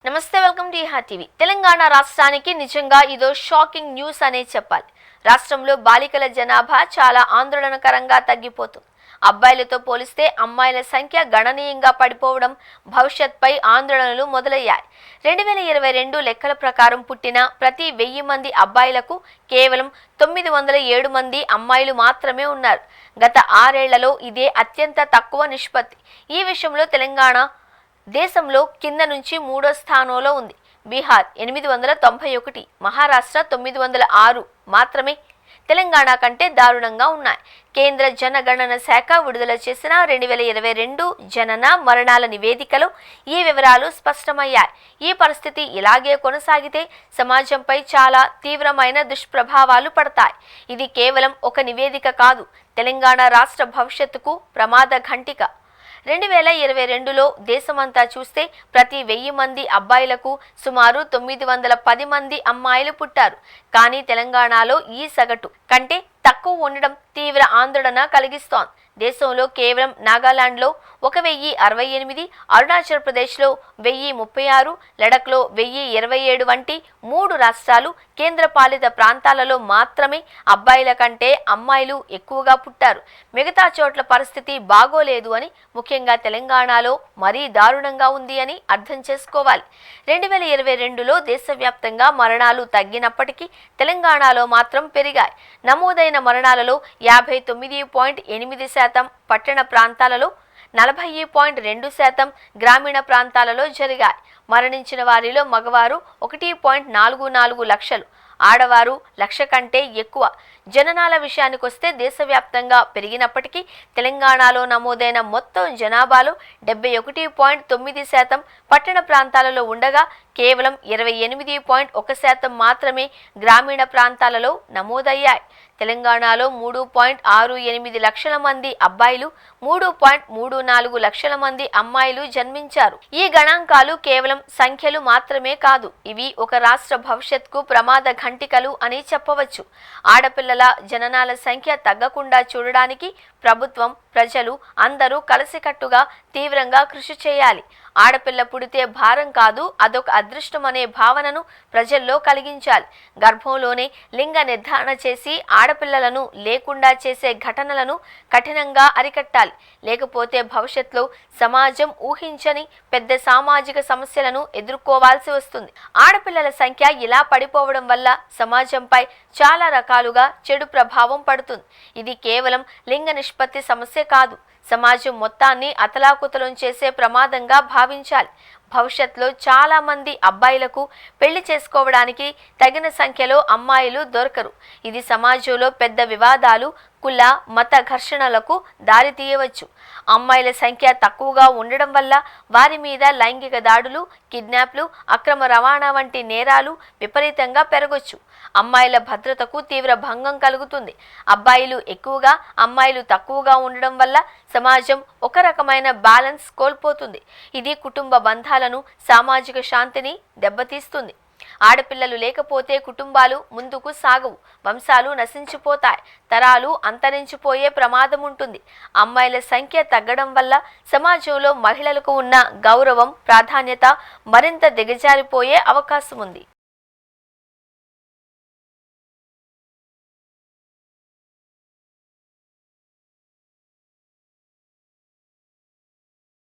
నమస్తే welcome to ఈహా TV. Telangana రాష్ట్రానికి నిజంగా ఇదో షాకింగ్ న్యూస్ అనే చెప్పాలి. రాష్ట్రంలో బాలికల జనాభా చాలా ఆందోళనకరంగా తగ్గిపోతుంది. అబ్బాయిలతో పోలిస్తే అమ్మాయిల సంఖ్య గణనీయంగా పడిపోవడం భవిష్యత్పై ఆందోళనలు మొదలయ్యాయి. 2022 లెక్కల ప్రకారం పుట్టిన ప్రతి 1000 మంది అబ్బాయిలకు కేవలం 907 మంది అమ్మాయిలు మాత్రమే ఉన్నారు. గత 6 ఏళ్లలో ఇదే అత్యంత తక్కువ నిష్పత్తి. ఈ విషయంలో తెలంగాణ దేశంలో కింద నుంచి 3వ స్థానంలో ఉంది. బీహార్ 891, మహారాష్ట్ర 906 మాత్రమే తెలంగాణ కంటే దారుణంగా ఉన్నాయి. కేంద్ర జనగణన శాఖ విడుదల చేసిన 2022 జనన మరణాల నివేదికలో ఈ వివరాలు స్పష్టమయ్యాయి. ఈ పరిస్థితి ఇలాగే కొనసాగితే సమాజంపై చాలా తీవ్రమైన దుష్ప్రభావాలు పడతాయి. ఇది కేవలం ఒక నివేదిక కాదు, తెలంగాణ రాష్ట్ర భవిష్యత్తుకు ప్రమాద ఘంటిక. 2022లో దేశమంతా చూస్తే ప్రతి 1000 మంది అబ్బాయిలకు సుమారు 910 మంది అమ్మాయిలు పుట్టారు. కానీ తెలంగాణలో ఈ సగటు కంటే తక్కువ ఉండడం తీవ్ర ఆందోళన కలిగిస్తోంది. దేశంలో కేవలం నాగాలాండ్లో 1068, అరుణాచల్ ప్రదేశ్లో 1036, లడఖ్లో 1027 వంటి 3 రాష్ట్రాలు కేంద్రపాలిత ప్రాంతాలలో మాత్రమే అబ్బాయిల కంటే అమ్మాయిలు ఎక్కువగా పుట్టారు. మిగతా చోట్ల పరిస్థితి బాగోలేదు అని, ముఖ్యంగా తెలంగాణలో మరీ దారుణంగా ఉంది అని అర్థం చేసుకోవాలి. 2022లో దేశవ్యాప్తంగా మరణాలు తగ్గినప్పటికీ తెలంగాణలో మాత్రం పెరిగాయి. నమోదైన మరణాలలో 59.8% పట్టణ ప్రాంతాలలో, 40.2% గ్రామీణ ప్రాంతాలలో జరిగాయి. మరణించిన వారిలో మగవారు 1.44 లక్షలు, ఆడవారు 1,00,000 కంటే ఎక్కువ. జననాల విషయానికొస్తే దేశవ్యాప్తంగా పెరిగినప్పటికీ తెలంగాణలో నమోదైన మొత్తం జనాభాలో 71.9% పట్టణ ప్రాంతాలలో ఉండగా కేవలం 28.1% మాత్రమే గ్రామీణ ప్రాంతాలలో నమోదయ్యాయి. తెలంగాణలో 3.68 లక్షల మంది అబ్బాయిలు, 3.34 లక్షల మంది అమ్మాయిలు జన్మించారు. ఈ గణాంకాలు కేవలం సంఖ్యలు మాత్రమే కాదు, ఇవి ఒక రాష్ట్ర భవిష్యత్తుకు ప్రమాద ఘంటికలు అని చెప్పవచ్చు. ఆడపిల్లల జననాల సంఖ్య తగ్గకుండా చూడడానికి ప్రభుత్వం, ప్రజలు అందరూ కలిసికట్టుగా తీవ్రంగా కృషి చేయాలి. ఆడపిల్ల పుడితే భారం కాదు, అదొక అదృష్టం అనే భావనను ప్రజల్లో కలిగించాలి. గర్భంలోనే లింగ నిర్ధారణ చేసి ఆడపిల్లలను లేకుండా చేసే ఘటనలను కఠినంగా అరికట్టాలి. లేకపోతే భవిష్యత్తులో సమాజం ఊహించని పెద్ద సామాజిక సమస్యలను ఎదుర్కోవాల్సి వస్తుంది. ఆడపిల్లల సంఖ్య ఇలా పడిపోవడం వల్ల సమాజంపై చాలా రకాలుగా చెడు ప్రభావం పడుతుంది. ఇది కేవలం లింగ నిష్పత్తి సమస్య కాదు, సమాజం మొత్తాన్ని అతలాకుతలం చేసే ప్రమాదంగా భావించాలి. భవిష్యత్తులో చాలా మంది అబ్బాయిలకు పెళ్లి చేసుకోవడానికి తగిన సంఖ్యలో అమ్మాయిలు దొరకరు. ఇది సమాజంలో పెద్ద వివాదాలు, కుల మత ఘర్షణలకు దారితీయవచ్చు. అమ్మాయిల సంఖ్య తక్కువగా ఉండడం వల్ల వారి మీద లైంగిక దాడులు, కిడ్నాప్లు, అక్రమ రవాణా వంటి నేరాలు విపరీతంగా పెరగొచ్చు. అమ్మాయిల భద్రతకు తీవ్ర భంగం కలుగుతుంది. అబ్బాయిలు ఎక్కువగా, అమ్మాయిలు తక్కువగా ఉండడం వల్ల సమాజం ఒక రకమైన బ్యాలెన్స్ కోల్పోతుంది. ఇది కుటుంబ బంధాలను, సామాజిక శాంతిని దెబ్బతీస్తుంది. ఆడపిల్లలు లేకపోతే కుటుంబాలు ముందుకు సాగవు, వంశాలు నశించిపోతాయి, తరాలు అంతరించిపోయే ప్రమాదం ఉంటుంది. అమ్మాయిల సంఖ్య తగ్గడం వల్ల సమాజంలో మహిళలకు ఉన్న గౌరవం, ప్రాధాన్యత మరింత దిగజారిపోయే అవకాశం ఉంది.